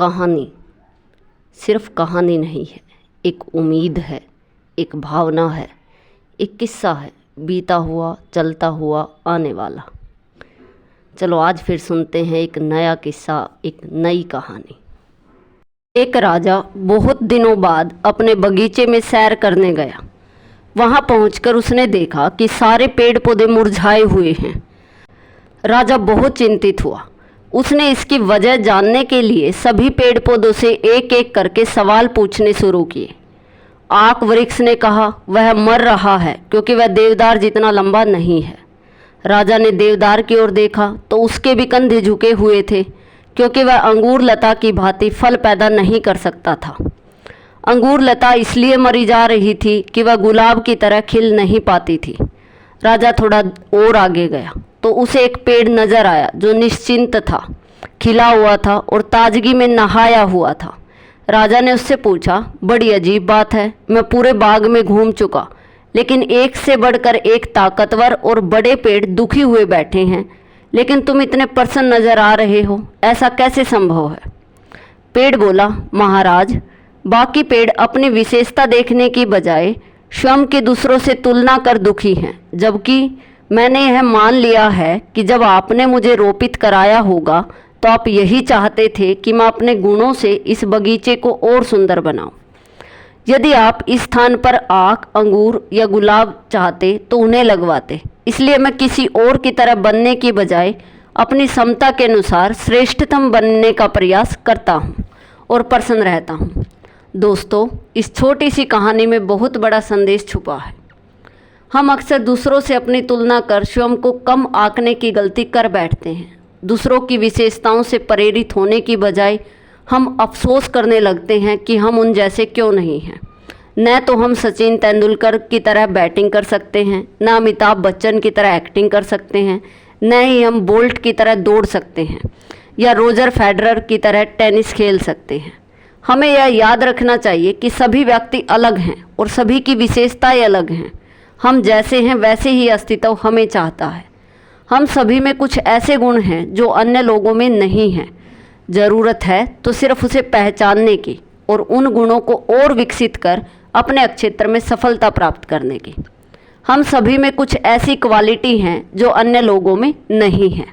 कहानी सिर्फ कहानी नहीं है, एक उम्मीद है, एक भावना है, एक किस्सा है, बीता हुआ, चलता हुआ, आने वाला। चलो आज फिर सुनते हैं एक नया किस्सा, एक नई कहानी। एक राजा बहुत दिनों बाद अपने बगीचे में सैर करने गया। वहां पहुंचकर उसने देखा कि सारे पेड़ पौधे मुरझाए हुए हैं। राजा बहुत चिंतित हुआ। उसने इसकी वजह जानने के लिए सभी पेड़ पौधों से एक एक करके सवाल पूछने शुरू किए। आक वृक्ष ने कहा वह मर रहा है क्योंकि वह देवदार जितना लंबा नहीं है। राजा ने देवदार की ओर देखा तो उसके भी कंधे झुके हुए थे क्योंकि वह अंगूर लता की भांति फल पैदा नहीं कर सकता था। अंगूर लता इसलिए मरी जा रही थी कि वह गुलाब की तरह खिल नहीं पाती थी। राजा थोड़ा और आगे गया तो उसे एक पेड़ नजर आया जो निश्चिंत था, खिला हुआ था और ताजगी में नहाया हुआ था। राजा ने उससे पूछा, बड़ी अजीब बात है, मैं पूरे बाग में घूम चुका लेकिन एक से बढ़कर एक ताकतवर और बड़े पेड़ दुखी हुए बैठे हैं, लेकिन तुम इतने प्रसन्न नजर आ रहे हो, ऐसा कैसे संभव है? पेड़ बोला, महाराज, बाकी पेड़ अपनी विशेषता देखने की बजाय स्वयं के दूसरों से तुलना कर दुखी हैं, जबकि मैंने यह मान लिया है कि जब आपने मुझे रोपित कराया होगा तो आप यही चाहते थे कि मैं अपने गुणों से इस बगीचे को और सुंदर बनाऊं। यदि आप इस स्थान पर आक, अंगूर या गुलाब चाहते तो उन्हें लगवाते। इसलिए मैं किसी और की तरह बनने की बजाय अपनी क्षमता के अनुसार श्रेष्ठतम बनने का प्रयास करता हूँ और प्रसन्न रहता हूँ। दोस्तों, इस छोटी सी कहानी में बहुत बड़ा संदेश छुपा है। हम अक्सर दूसरों से अपनी तुलना कर स्वयं को कम आंकने की गलती कर बैठते हैं। दूसरों की विशेषताओं से प्रेरित होने की बजाय हम अफसोस करने लगते हैं कि हम उन जैसे क्यों नहीं हैं। न तो हम सचिन तेंदुलकर की तरह बैटिंग कर सकते हैं, न अमिताभ बच्चन की तरह एक्टिंग कर सकते हैं, न ही हम बोल्ट की तरह दौड़ सकते हैं या रोजर फेडरर की तरह टेनिस खेल सकते हैं। हमें यह याद रखना चाहिए कि सभी व्यक्ति अलग हैं और सभी की विशेषताएं अलग हैं। हम जैसे हैं वैसे ही अस्तित्व हमें चाहता है। हम सभी में कुछ ऐसे गुण हैं जो अन्य लोगों में नहीं हैं। ज़रूरत है तो सिर्फ उसे पहचानने की और उन गुणों को और विकसित कर अपने क्षेत्र में सफलता प्राप्त करने की। हम सभी में कुछ ऐसी क्वालिटी हैं जो अन्य लोगों में नहीं हैं।